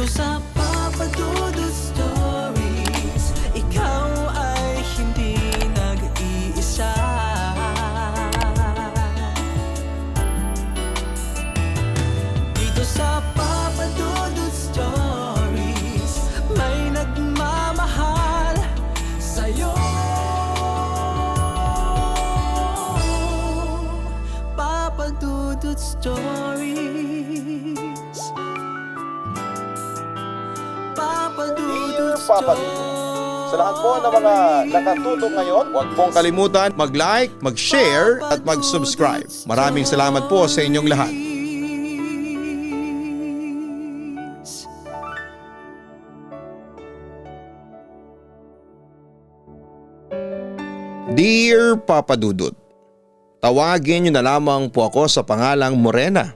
sa Papa Dudut Stories, ikaw ay hindi nag-iisa. Dito sa Papa Dudut Stories, may nagmamahal sa'yo. Papa Dudut Stories, Papa Dudut Papa Dudut. Sa lahat po ng mga nakatutok ngayon, huwag pong kalimutan mag-like, mag-share at mag-subscribe. Maraming salamat po sa inyong lahat. Dear Papa Dudut, tawagin niyo na lamang po ako sa pangalang Morena.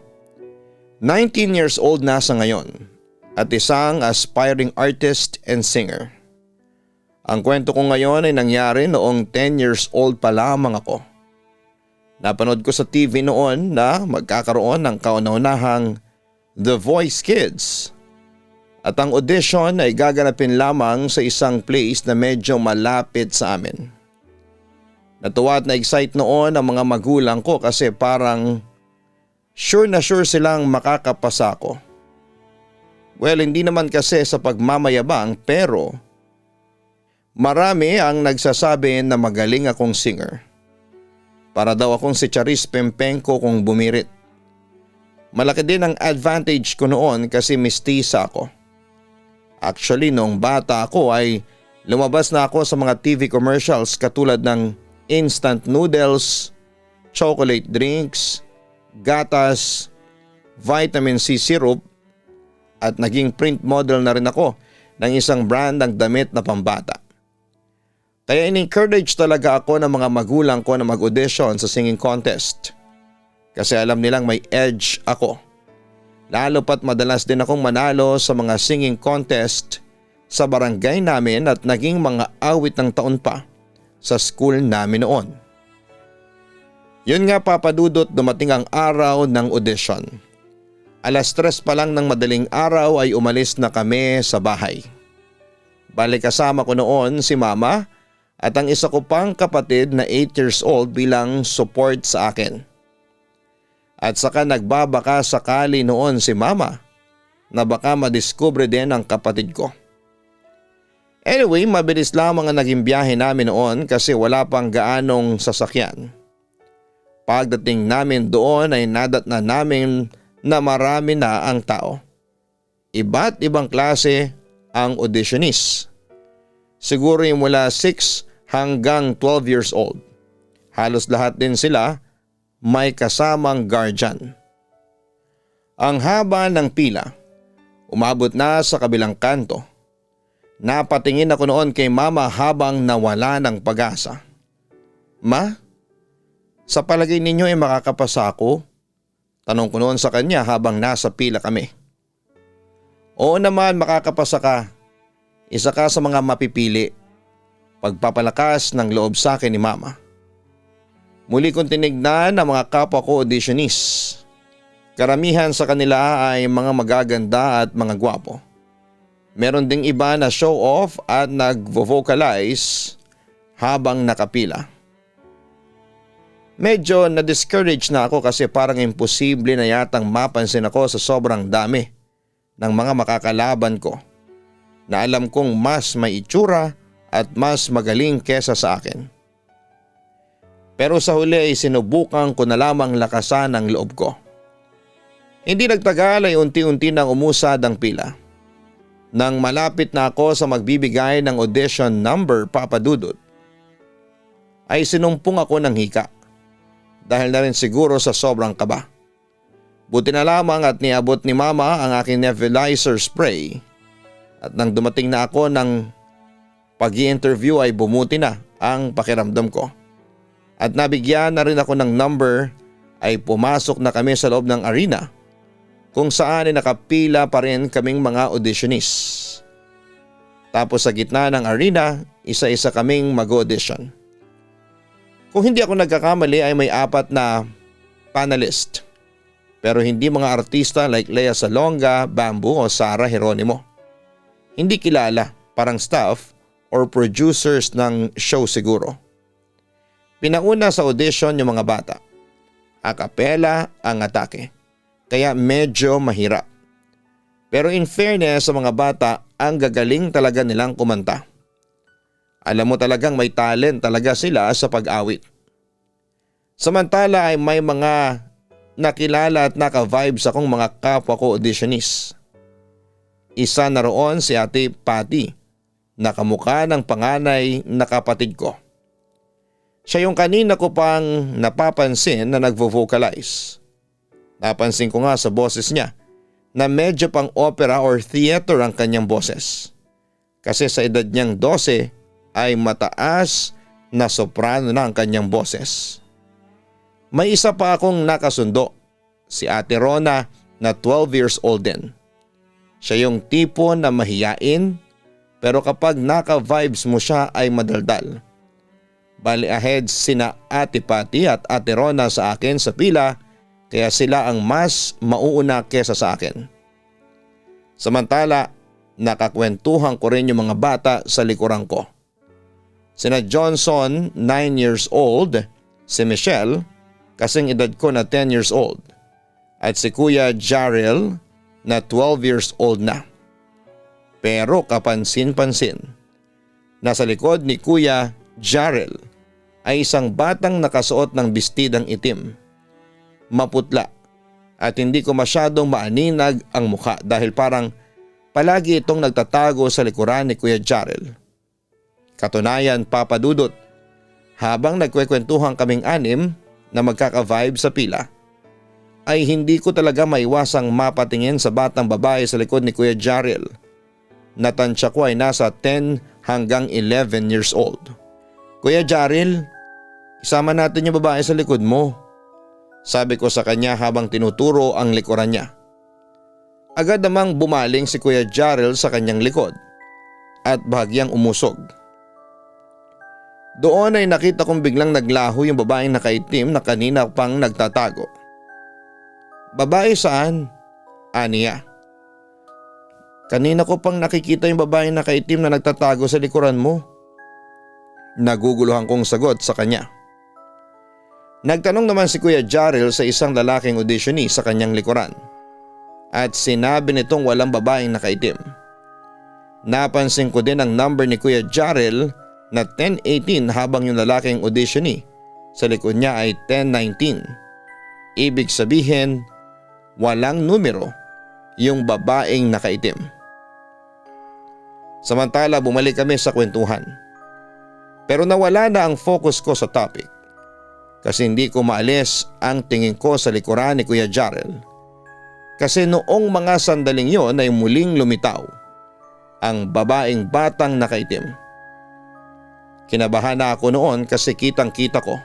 19 years old na sa ngayon at isang aspiring artist and singer. Ang kwento ko ngayon ay nangyari noong 10 years old pa lamang ako. Napanood ko sa TV noon na magkakaroon ng kauna-unahang The Voice Kids. At ang audition ay gaganapin lamang sa isang place na medyo malapit sa amin. Natuwa at na-excite noon ang mga magulang ko kasi parang sure na sure silang makakapasa ko. Well, hindi naman kasi sa pagmamayabang pero marami ang nagsasabi na magaling akong singer. Para daw akong si Charis Pempenko kung bumirit. Malaki din ang advantage ko noon kasi mestiza ako. Actually, noong bata ako ay lumabas na ako sa mga TV commercials katulad ng instant noodles, chocolate drinks, gatas, vitamin C syrup at naging print model na rin ako ng isang brand ng damit na pambata. Kaya in-encourage talaga ako ng mga magulang ko na mag-audition sa singing contest. Kasi alam nilang may edge ako. Lalo pat madalas din akong manalo sa mga singing contest sa barangay namin at naging mga awit ng taon pa sa school namin noon. Yun nga Papa Dudut, dumating ang araw ng audition. 3:00 pa lang ng madaling araw ay umalis na kami sa bahay. Bali kasama ko noon si Mama at ang isa ko pang kapatid na 8 years old bilang support sa akin. At saka nagbabaka sakali noon si Mama na baka madiskubre din ang kapatid ko. Anyway, mabilis lamang ang naging biyahe namin noon kasi wala pang gaanong sasakyan. Pagdating namin doon ay nadatna namin na marami na ang tao. Iba't ibang klase ang auditionees. Siguro yung mula 6 hanggang 12 years old. Halos lahat din sila may kasamang guardian. Ang haba ng pila, umabot na sa kabilang kanto. Napatingin ako noon kay Mama habang nawala ng pag-asa. Ma, sa palagay ninyo ay makakapasa ako? Tanong ko noon sa kanya habang nasa pila kami. Oo naman, makakapasa ka. Isa ka sa mga mapipili. Pagpapalakas ng loob sa akin ni Mama. Muli kong tinignan ang mga kapwa ko auditionees. Karamihan sa kanila ay mga magaganda at mga gwapo. Meron ding iba na show off at nag-vocalize habang nakapila. Medyo na-discourage na ako kasi parang imposible na yatang mapansin ako sa sobrang dami ng mga makakalaban ko na alam kong mas may itsura at mas magaling kesa sa akin. Pero sa huli ay sinubukan ko na lamang lakasan ang loob ko. Hindi nagtagal ay unti-unti nang umusad ang pila. Nang malapit na ako sa magbibigay ng audition number Papa Dudut, ay sinumpong ako ng hika. Dahil na rin siguro sa sobrang kaba. Buti na lamang at niabot ni Mama ang aking nebulizer spray. At nang dumating na ako ng pag-i-interview ay bumuti na ang pakiramdam ko. At nabigyan na rin ako ng number ay pumasok na kami sa loob ng arena kung saan ay nakapila pa rin kaming mga auditionees. Tapos sa gitna ng arena, isa-isa kaming mag-audition. Kung hindi ako nagkakamali ay may 4 na panelist. Pero hindi mga artista like Lea Salonga, Bamboo o Sara Geronimo. Hindi kilala, parang staff or producers ng show siguro. Pinauna sa audition yung mga bata. A cappella ang atake. Kaya medyo mahirap. Pero in fairness sa mga bata, ang gagaling talaga nilang kumanta. Alam mo talagang may talent talaga sila sa pag-awit. Samantala ay may mga nakilala at naka-vibes akong mga kapwa ko auditionist. Isa na roon si Ate Patty, na kamukha ng panganay na kapatid ko. Siya yung kanina ko pang napapansin na nagvo-vocalize. Napansin ko nga sa boses niya na medyo pang opera or theater ang kanyang boses. Kasi sa edad niyang 12 ay mataas na soprano na ang kanyang boses. May isa pa akong nakasundo, si Ate Rona na 12 years old din. Siya yung tipo na mahiyain pero kapag naka-vibes mo siya ay madaldal. Bali ahead sina Ate Patty at Ate Rona sa akin sa pila kaya sila ang mas mauuna kesa sa akin. Samantala, nakakwentuhan ko rin yung mga bata sa likuran ko. Sina Johnson, 9 years old, si Michelle, kasing edad ko na 10 years old, at si Kuya Jarrell na 12 years old na. Pero kapansin-pansin, nasa likod ni Kuya Jarrell ay isang batang nakasuot ng bestidang itim, maputla at hindi ko masyadong maaninag ang mukha dahil parang palagi itong nagtatago sa likuran ni Kuya Jarrell. Katunayan, Papa Dudut, habang nagkwekwentuhan kaming anim na magkaka-vibe sa pila, ay hindi ko talaga maiwasang mapatingin sa batang babae sa likod ni Kuya Jarrell. Natansya ko ay nasa 10 hanggang 11 years old. Kuya Jarrell, isama natin yung babae sa likod mo. Sabi ko sa kanya habang tinuturo ang likuran niya. Agad namang bumaling si Kuya Jarrell sa kanyang likod at bahagyang umusog. Doon ay nakita kong biglang naglaho yung babaeng nakaitim na kanina pang nagtatago. Babae saan? Aniya. Kanina ko pang nakikita yung babaeng nakaitim na nagtatago sa likuran mo. Naguguluhan kong sagot sa kanya. Nagtanong naman si Kuya Jarrell sa isang lalaking auditionee sa kanyang likuran. At sinabi nitong walang babaeng nakaitim. Napansin ko din ang number ni Kuya Jarrell na 1018 habang yung lalaking auditionee sa likod niya ay 1019. Ibig sabihin, walang numero yung babaeng nakaitim. Samantala bumalik kami sa kwentuhan. Pero nawala na ang focus ko sa topic kasi hindi ko maalis ang tingin ko sa likuran ni Kuya Jarrell. Kasi noong mga sandaling yon ay muling lumitaw ang babaeng batang nakaitim. Kinabahan na ako noon kasi kitang-kita ko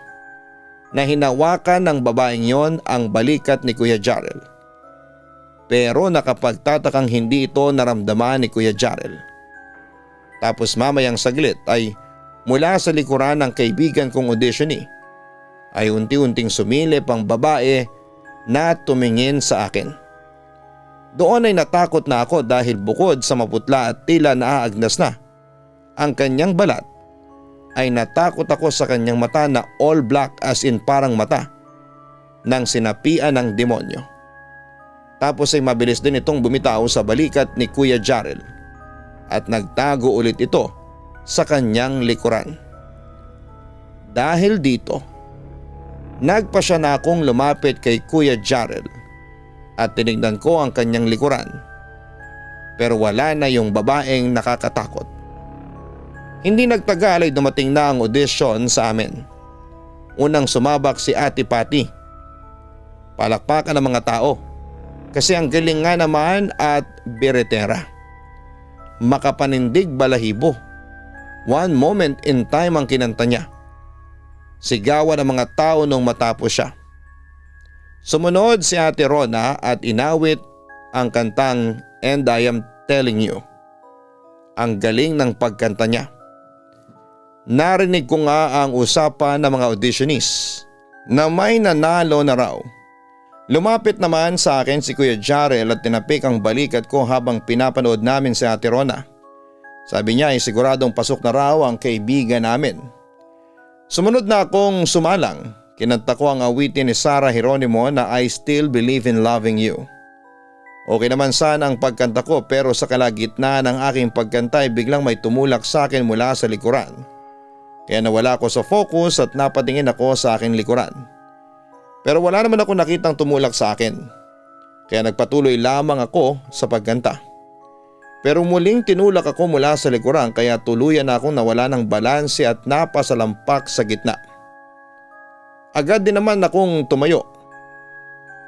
na hinawakan ng babaeng yon ang balikat ni Kuya Jarrell. Pero nakapagtatakang hindi ito naramdaman ni Kuya Jarrell. Tapos mamayang saglit ay mula sa likuran ng kaibigan kong auditionee ay unti-unting sumilip ang babae na tumingin sa akin. Doon ay natakot na ako dahil bukod sa maputla at tila naaagnas na ang kanyang balat, ay natakot ako sa kanyang mata na all black as in parang mata ng sinapian ng demonyo. Tapos ay mabilis din itong bumitaw sa balikat ni Kuya Jarrell at nagtago ulit ito sa kanyang likuran. Dahil dito, nagpa siya na akong lumapit kay Kuya Jarrell at tinignan ko ang kanyang likuran. Pero wala na yung babaeng nakakatakot. Hindi nagtagal ay dumating na ang audition sa amin. Unang sumabak si Ate Patty. Palakpakan ng mga tao kasi ang galing nga naman at biretera. Makapanindig balahibo. One moment in time ang kinanta niya. Sigawan ng mga tao nung matapos siya. Sumunod si Ate Rona at inawit ang kantang And I Am Telling You. Ang galing ng pagkanta niya. Narinig ko nga ang usapan ng mga auditionees na may nanalo na raw Lumapit naman sa akin si Kuya Jarel at tinapik ang balikat ko habang pinapanood namin si Ate Rona. Sabi niya ay siguradong pasok na raw ang kaibigan namin. Sumunod na akong sumalang. Kinanta ko ang awitin ni Sarah Geronimo na I Still Believe in Loving You. Okay naman sana ang pagkanta ko pero sa kalagitnaan ng aking pagkanta ay biglang may tumulak sa akin mula sa likuran. Kaya nawala ako sa focus at napatingin ako sa aking likuran. Pero wala naman ako nakitang tumulak sa akin. Kaya nagpatuloy lamang ako sa pagkanta. Pero muling tinulak ako mula sa likuran kaya tuluyan akong nawala ng balanse at napasalampak sa gitna. Agad din naman akong tumayo.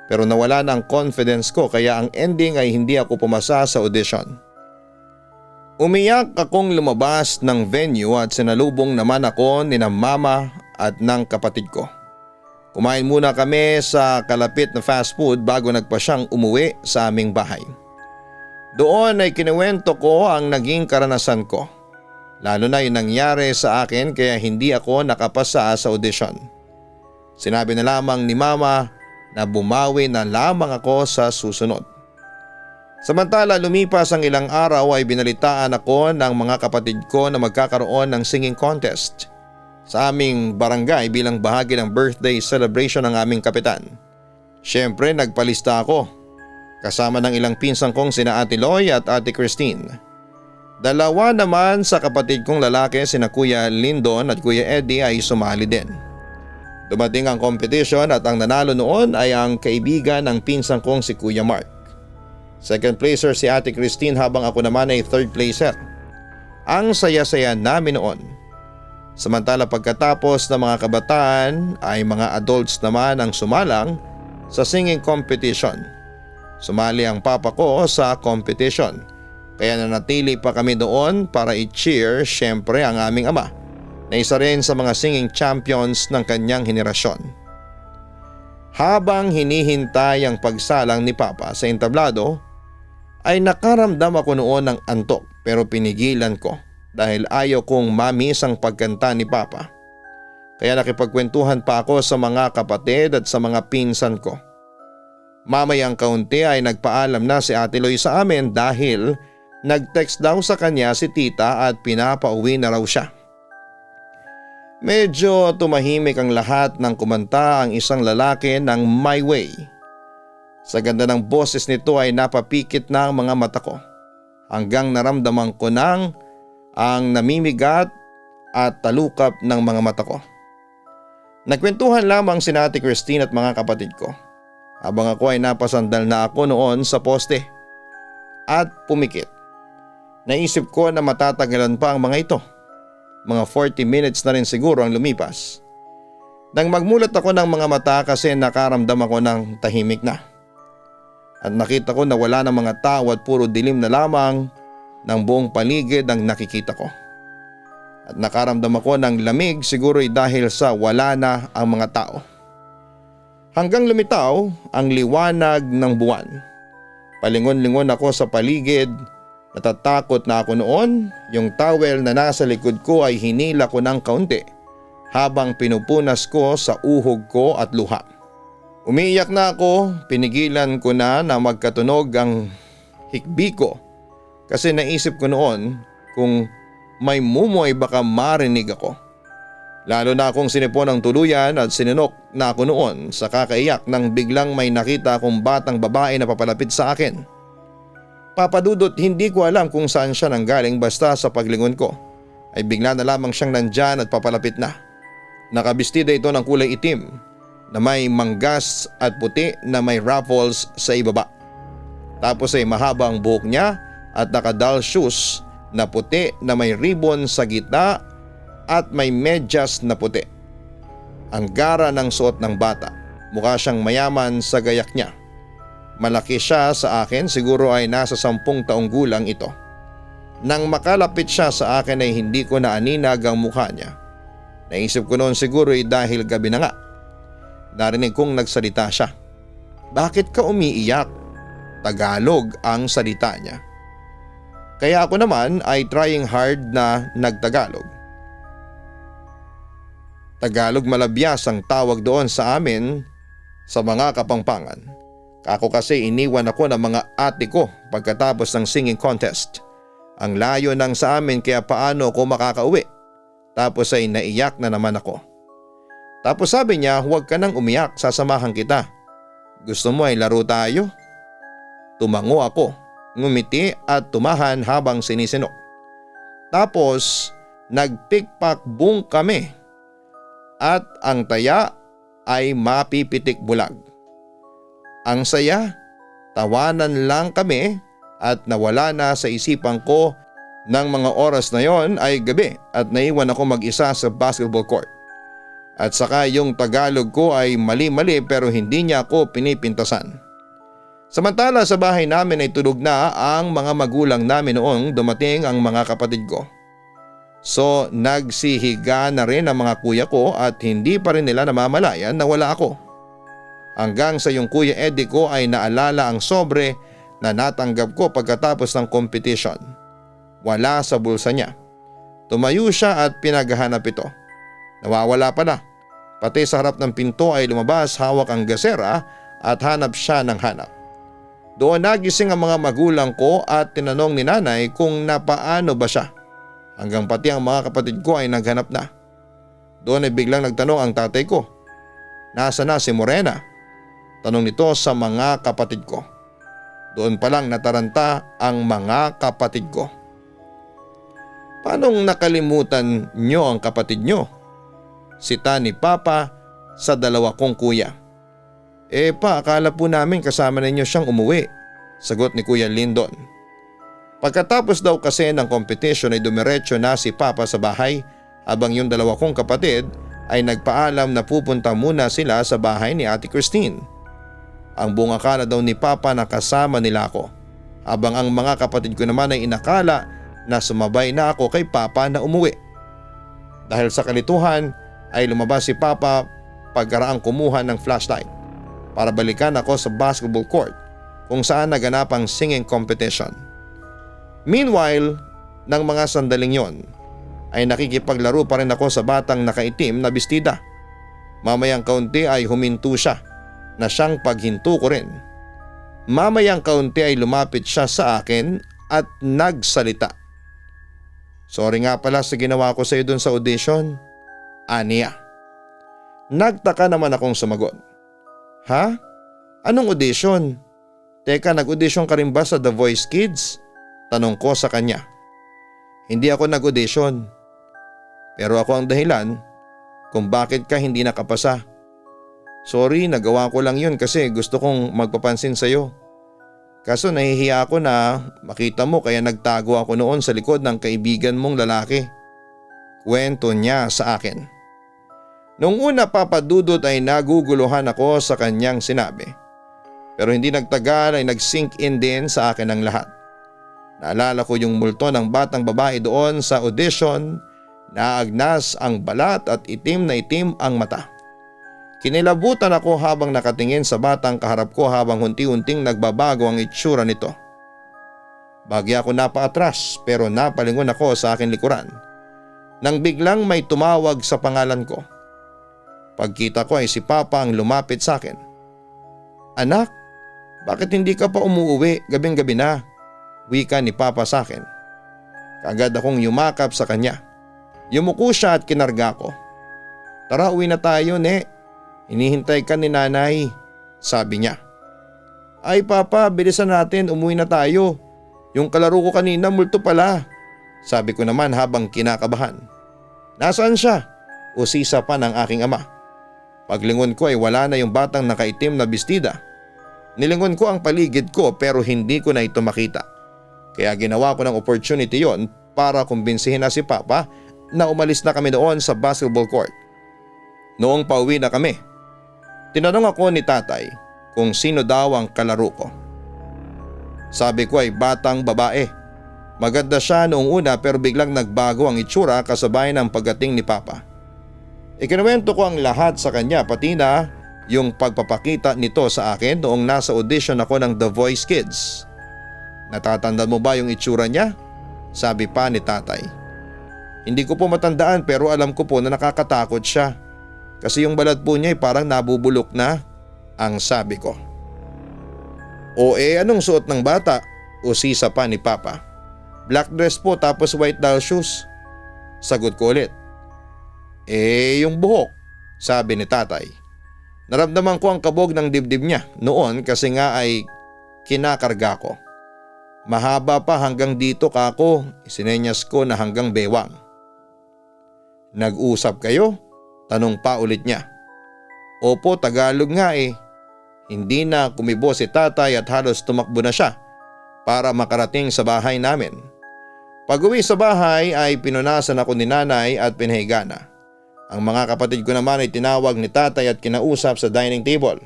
Pero nawala na ang confidence ko kaya ang ending ay hindi ako pumasa sa audition. Umiyak akong lumabas ng venue at sinalubong naman ako ni na mama at ng kapatid ko. Kumain muna kami sa kalapit na fast food bago nagpasyang umuwi sa aming bahay. Doon ay kinuwento ko ang naging karanasan ko. Lalo na yung nangyari sa akin kaya hindi ako nakapasa sa audition. Sinabi na lamang ni mama na bumawi na lamang ako sa susunod. Samantala lumipas ang ilang araw ay binalitaan ako ng mga kapatid ko na magkakaroon ng singing contest sa aming barangay bilang bahagi ng birthday celebration ng aming kapitan. Siyempre nagpalista ako. Kasama ng ilang pinsang kong sina Ate Loy at Ate Christine. Dalawa naman sa kapatid kong lalaki sina Kuya Lindon at Kuya Eddie ay sumali din. Dumating ang competition at ang nanalo noon ay ang kaibigan ng pinsang kong si Kuya Mark. Second placer si Ate Christine habang ako naman ay third placer. Ang saya-saya namin noon. Samantala pagkatapos ng mga kabataan ay mga adults naman ang sumalang sa singing competition. Sumali ang papa ko sa competition kaya nanatili pa kami doon para i-cheer syempre ang aming ama na isa rin sa mga singing champions ng kanyang henerasyon. Habang hinihintay ang pagsalang ni papa sa entablado ay nakaramdam ako noon ng antok pero pinigilan ko dahil ayaw kong mamis ang pagkanta ni papa. Kaya nakipagkwentuhan pa ako sa mga kapatid at sa mga pinsan ko. Mamayang kaunti ay nagpaalam na si Ate Loy sa amin dahil nag-text daw sa kanya si tita at pinapauwi na raw siya. Medyo tumahimik ang lahat ng kumanta ang isang lalaki ng My Way. Sa ganda ng boses nito ay napapikit na ang mga mata ko hanggang naramdaman ko nang ang namimigat at talukap ng mga mata ko. Nagkwentuhan lamang si Ate Christine at mga kapatid ko. Habang ako ay napasandal na ako noon sa poste at pumikit. Naisip ko na matatagalan pa ang mga ito. Mga 40 minutes na rin siguro ang lumipas. Nang magmulat ako ng mga mata kasi nakaramdam ako ng tahimik na. At nakita ko na wala ng mga tao at puro dilim na lamang ng buong paligid ang nakikita ko. At nakaramdam ako ng lamig siguro dahil sa wala na ang mga tao. Hanggang lumitaw ang liwanag ng buwan. Palingon-lingon ako sa paligid. Natatakot na ako noon. Yung towel na nasa likod ko ay hinila ko ng kaunti habang pinupunas ko sa uhog ko at luha. Umiiyak na ako, pinigilan ko na magkatunog ang hikbi ko kasi naisip ko noon kung may mumoy baka marinig ako. Lalo na akong sinipon ng tuluyan at sinunok na ako noon sa kakaiyak nang biglang may nakita akong batang babae na papalapit sa akin. Papadudot hindi ko alam kung saan siya nanggaling basta sa paglingon ko ay bigla na lamang siyang nandyan at papalapit na. Nakabistida ito ng kulay itim na may manggas at puti na may ruffles sa ibaba. Tapos ay mahaba ang buhok niya at nakadal shoes na puti na may ribbon sa gitna at may medyas na puti. Ang gara ng suot ng bata. Mukha siyang mayaman sa gayak niya. Malaki siya sa akin, siguro ay nasa 10 taong gulang ito. Nang makalapit siya sa akin ay hindi ko naaninag ang mukha niya. Naisip ko noon siguro ay dahil gabi na nga. Narinig kong nagsalita siya. "Bakit ka umiiyak?" Tagalog ang salita niya. Kaya ako naman ay trying hard na nagtagalog. Tagalog malabyas ang tawag doon sa amin sa mga Kapampangan. Kako kasi iniwan ako ng mga ate ko pagkatapos ng singing contest. Ang layo ng sa amin kaya paano ako makakauwi? Tapos ay naiyak na naman ako. Tapos sabi niya, huwag ka nang umiyak, sasamahan kita. Gusto mo ay laro tayo? Tumango ako, ngumiti at tumahan habang sinisinok. Tapos nagpikpak-boom kami at ang taya ay mapipitik bulag. Ang saya, tawanan lang kami at nawala na sa isipan ko ng mga oras na yon ay gabi at naiwan ako mag-isa sa basketball court. At saka yung Tagalog ko ay mali-mali pero hindi niya ako pinipintasan. Samantala sa bahay namin ay tulog na ang mga magulang namin noong dumating ang mga kapatid ko. So nagsihiga na rin ang mga kuya ko at hindi pa rin nila namamalayan na wala ako. Hanggang sa yung Kuya Eddie ko ay naalala ang sobre na natanggap ko pagkatapos ng competition. Wala sa bulsa niya. Tumayo siya at pinaghahanap ito. Nawawala pala. Pati sa harap ng pinto ay lumabas hawak ang gasera at hanap siya ng hanap. Doon nagising ang mga magulang ko at tinanong ni nanay kung napaano ba siya. Hanggang pati ang mga kapatid ko ay naghanap na. Doon ay biglang nagtanong ang tatay ko. Nasa na si Morena? Tanong nito sa mga kapatid ko. Doon pa lang nataranta ang mga kapatid ko. Paanong nakalimutan nyo ang kapatid nyo? Sita ni Papa sa dalawa kong kuya. Pa, akala po namin kasama ninyo siyang umuwi, sagot ni Kuya Lindon. Pagkatapos daw kasi ng competition ay dumiretso na si Papa sa bahay habang yung dalawa kong kapatid ay nagpaalam na pupunta muna sila sa bahay ni Ate Christine. Ang buong akala daw ni Papa na kasama nila ako, habang ang mga kapatid ko naman ay inakala na sumabay na ako kay Papa na umuwi. Dahil sa kalituhan ay lumabas si Papa pagkaraang kumuha ng flashlight para balikan ako sa basketball court kung saan naganap ang singing competition. Meanwhile, ng mga sandaling yon ay nakikipaglaro pa rin ako sa batang nakaitim na bestida. Mamayang kaunti ay huminto siya na siyang paghinto ko rin. Mamayang kaunti ay lumapit siya sa akin at nagsalita. Sorry nga pala sa ginawa ko sa iyo dun sa audition. Aniya. Nagtaka naman akong sumagot. Ha? Anong audition? Teka, nag-audition ka rin ba sa The Voice Kids? Tanong ko sa kanya. Hindi ako nag-audition. Pero ako ang dahilan kung bakit ka hindi nakapasa. Sorry, nagawa ko lang yun kasi gusto kong magpapansin sa'yo. Kaso nahihiya ako na makita mo kaya nagtago ako noon sa likod ng kaibigan mong lalaki. Kwento niya sa akin. Noong una, Papa Dudut, ay naguguluhan ako sa kanyang sinabi. Pero hindi nagtagal ay nag-sink in din sa akin ang lahat. Naalala ko yung multo ng batang babae doon sa audition na agnas ang balat at itim na itim ang mata. Kinilabutan ako habang nakatingin sa batang kaharap ko habang unti-unting nagbabago ang itsura nito. Bagya ako napaatras pero napalingon ako sa aking likuran nang biglang may tumawag sa pangalan ko. Pagkita ko ay si Papa ang lumapit sa akin. Anak, bakit hindi ka pa umuuwi? Gabing-gabi na, wika ni Papa sa akin. Kaagad akong yumakap sa kanya. Yumuko siya at kinarga ko. Tara, uwi na tayo, ne. Hinihintay ka ni nanay, sabi niya. Ay Papa, bilisan natin, umuwi na tayo. Yung kalaro ko kanina multo pala, sabi ko naman habang kinakabahan. Nasaan siya? Usisa pa ng aking ama. Paglingon ko ay wala na yung batang nakaitim na bestida. Nilingon ko ang paligid ko pero hindi ko na ito makita. Kaya ginawa ko ng opportunity yon para kumbinsihin na si Papa na umalis na kami doon sa basketball court. Noong pauwi na kami, tinanong ako ni tatay kung sino daw ang kalaro ko. Sabi ko ay batang babae. Maganda siya noong una pero biglang nagbago ang itsura kasabay ng pagdating ni Papa. Ikinuwento ko ang lahat sa kanya pati na yung pagpapakita nito sa akin noong nasa audition ako ng The Voice Kids. Natatandaan mo ba yung itsura niya? Sabi pa ni tatay. Hindi ko po matandaan pero alam ko po na nakakatakot siya. Kasi yung balat po niya ay parang nabubulok na. ang sabi ko. O anong suot ng bata? Usisa pa ni Papa. Black dress po tapos white doll shoes. Sagot ko ulit. Yung buhok, sabi ni tatay. Naramdaman ko ang kabog ng dibdib niya noon kasi nga ay kinakarga ko. Mahaba pa hanggang dito kako, isinenyas ko na hanggang bewang. Nag-usap kayo? Tanong pa ulit niya. Opo, Tagalog nga eh. Hindi na kumibo si tatay at halos tumakbo na siya para makarating sa bahay namin. Pag-uwi sa bahay ay pinunasan ako ni nanay at pinahiga na. Ang mga kapatid ko naman ay tinawag ni tatay at kinausap sa dining table.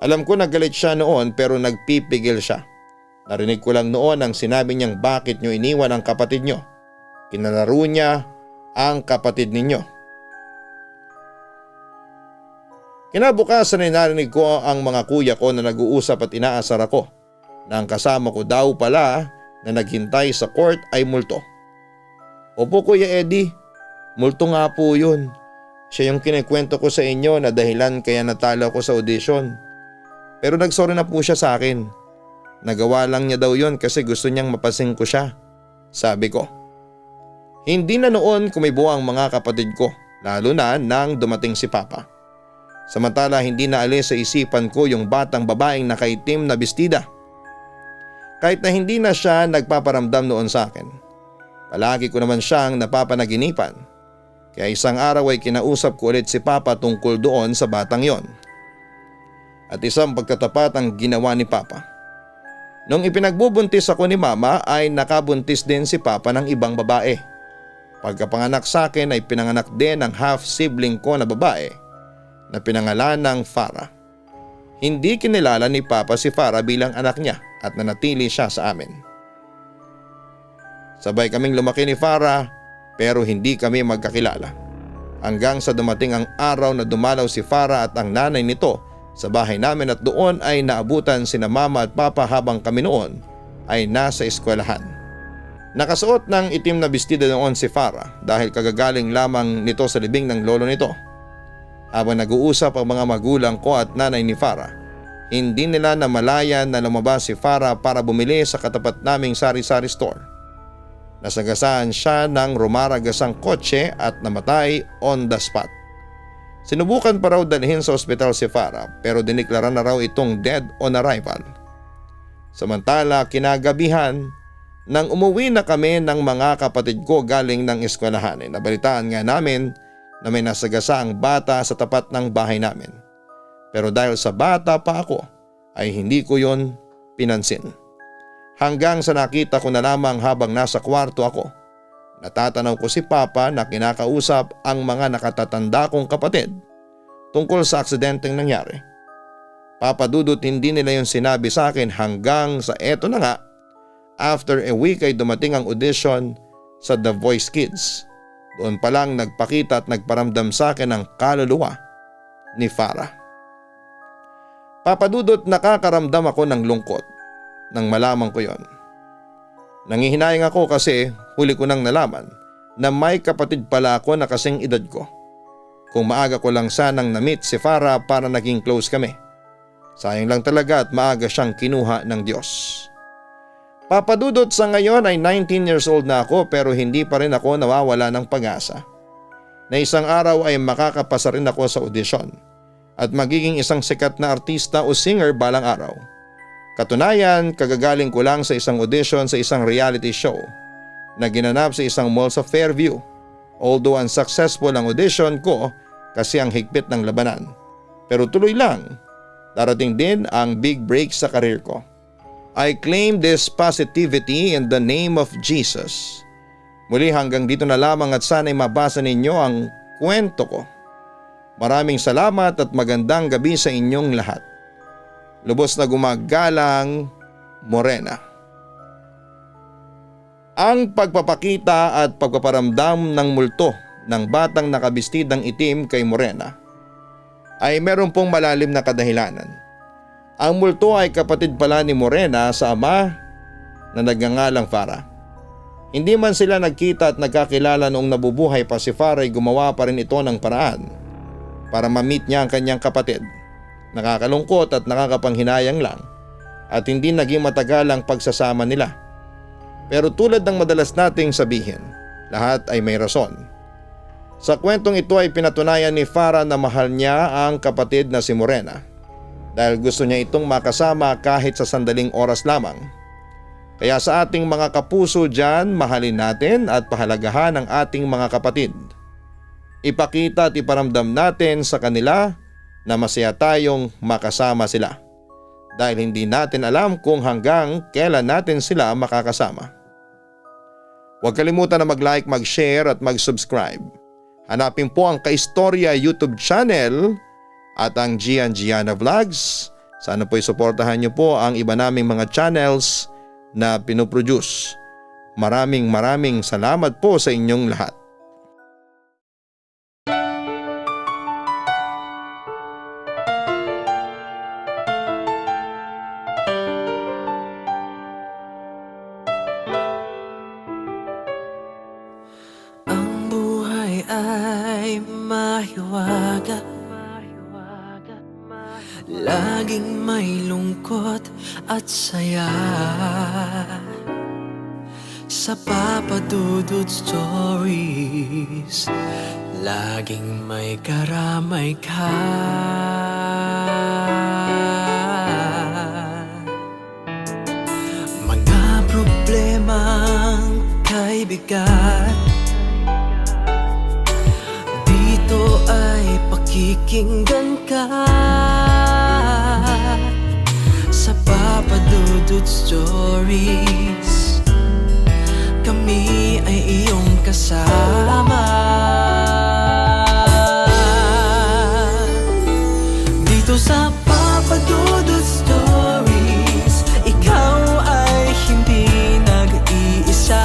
Alam ko naggalit siya noon pero nagpipigil siya. Narinig ko lang noon ang sinabi niyang bakit niyo iniwan ang kapatid niyo. Kinalaro niya ang kapatid ninyo. Kinabukasan ay narinig ko ang mga kuya ko na nag-uusap at inaasar ako na ang kasama ko daw pala na naghintay sa court ay multo. Opo Kuya Eddie, multo nga po yun. Siya yung kinikwento ko sa inyo na dahilan kaya natalo ko sa audition. Pero nagsorry na po siya sa akin. Nagawa lang niya daw yun kasi gusto niyang mapasing ko siya. Sabi ko. Hindi na noon kumibo ang mga kapatid ko, lalo na nang dumating si Papa. Samantala hindi na alis sa isipan ko yung batang babaeng nakaitim na bestida. Kahit na hindi na siya nagpaparamdam noon sa akin. Palagi ko naman siyang napapanaginipan. Kaya isang araw ay kinausap ko ulit si Papa tungkol doon sa batang yon. At isang pagtatapat ang ginawa ni Papa. Nung ipinagbubuntis ako ni Mama ay nakabuntis din si Papa ng ibang babae. Pagkapanganak sa akin ay pinanganak din ang half-sibling ko na babae na pinangalan ng Farah. Hindi kinilala ni Papa si Farah bilang anak niya at nanatili siya sa amin. Sabay kaming lumaki ni Farah pero hindi kami magkakilala. Hanggang sa dumating ang araw na dumalaw si Farah at ang nanay nito sa bahay namin at doon ay naabutan sina Mama at Papa habang kami noon ay nasa eskwelahan. Nakasuot ng itim na bestida noon si Farah dahil kagagaling lamang nito sa libing ng lolo nito. Habang nag-uusap ang mga magulang ko at nanay ni Farah, hindi nila namalayan na lumabas si Farah para bumili sa katapat naming sari-sari store. Nasagasaan siya ng rumaragasang kotse at namatay on the spot. Sinubukan pa raw dalhin sa ospital si Farah pero diniklara na raw itong dead on arrival. Samantala kinagabihan nang umuwi na kami ng mga kapatid ko galing ng eskwelahan ay nabalitaan nga namin na may nasagasa ang bata sa tapat ng bahay namin. Pero dahil sa bata pa ako ay hindi ko yon pinansin. Hanggang sa nakita ko na lamang habang nasa kwarto ako. Natatanaw ko si Papa na kinakausap ang mga nakatatanda kong kapatid tungkol sa aksidenteng nangyari. Papa Dudut, hindi nila yung sinabi sa akin hanggang sa eto na nga. After a week ay dumating ang audition sa The Voice Kids. Doon pa lang nagpakita at nagparamdam sa akin ang kaluluwa ni Farah. Papa Dudut, nakakaramdam ako ng lungkot nang malaman ko yon. Nangihinayang ako kasi huli ko nang nalaman na may kapatid pala ako na kasing edad ko. Kung maaga ko lang sanang na-meet si Farah para naging close kami. Sayang lang talaga at maaga siyang kinuha ng Diyos. Papa Dudut, sa ngayon ay 19 years old na ako pero hindi pa rin ako nawawala ng pag-asa. Na isang araw ay makakapasa rin ako sa audition at magiging isang sikat na artista o singer balang araw. Katunayan, kagagaling ko lang sa isang audition sa isang reality show na ginanap sa isang mall sa Fairview. Although unsuccessful ang audition ko kasi ang higpit ng labanan. Pero tuloy lang, darating din ang big break sa karir ko. I claim this positivity in the name of Jesus. Muli hanggang dito na lamang at sana'y mabasa ninyo ang kwento ko. Maraming salamat at magandang gabi sa inyong lahat. Lubos na gumagalang, Morena. Ang pagpapakita at pagpaparamdam ng multo ng batang nakabistidang itim kay Morena ay meron pong malalim na kadahilanan. Ang multo ay kapatid pala ni Morena sa ama na nagngangalang Farah. Hindi man sila nagkita at nagkakilala noong nabubuhay pa si Farah ay gumawa pa rin ito ng paraan para ma-meet niya ang kanyang kapatid. Nakakalungkot at nakakapanghinayang lang at hindi naging matagal ang pagsasama nila. Pero tulad ng madalas nating sabihin, lahat ay may rason. Sa kwentong ito ay pinatunayan ni Farah na mahal niya ang kapatid na si Morena dahil gusto niya itong makasama kahit sa sandaling oras lamang. Kaya sa ating mga kapuso dyan, mahalin natin at pahalagahan ang ating mga kapatid. Ipakita at iparamdam natin sa kanila na masaya tayong makasama sila dahil hindi natin alam kung hanggang kailan natin sila makakasama. Huwag kalimutan na mag-like, mag-share at mag-subscribe. Hanapin po ang Kaistorya YouTube channel at ang Gian Gianna Vlogs. Sana po'y suportahan niyo po ang iba naming mga channels na pinoproduce. Maraming salamat po sa inyong lahat. Ang buhay ay mahiwaga, laging may lungkot at saya. Sa Papa Dudut Stories, laging may karamay ka. Mga problemang kay bigat, dito ay pakikinggan ka. Sa Papa Dudut Stories, kami ay iyong kasama. Dito sa Papa Dudut Stories, ikaw ay hindi nag-iisa.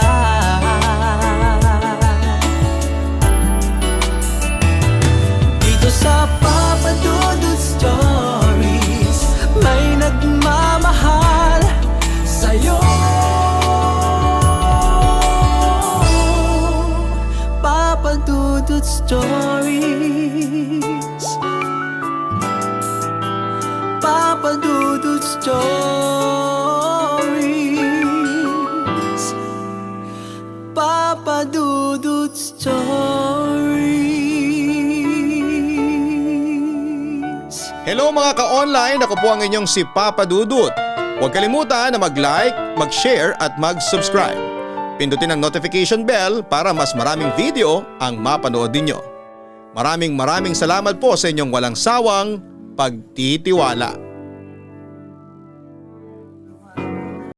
Dito sa Papa Dudut Stories, may nagmamahal sa'yo. Papa Dudut Stories, Papa Dudut Stories, Papa Dudut Stories. Hello mga ka-online, ako po ang inyong si Papa Dudut. Huwag kalimutan na mag-like, mag-share at mag-subscribe. Pindutin ang notification bell para mas maraming video ang mapanood ninyo. Maraming salamat po sa inyong walang sawang pagtitiwala.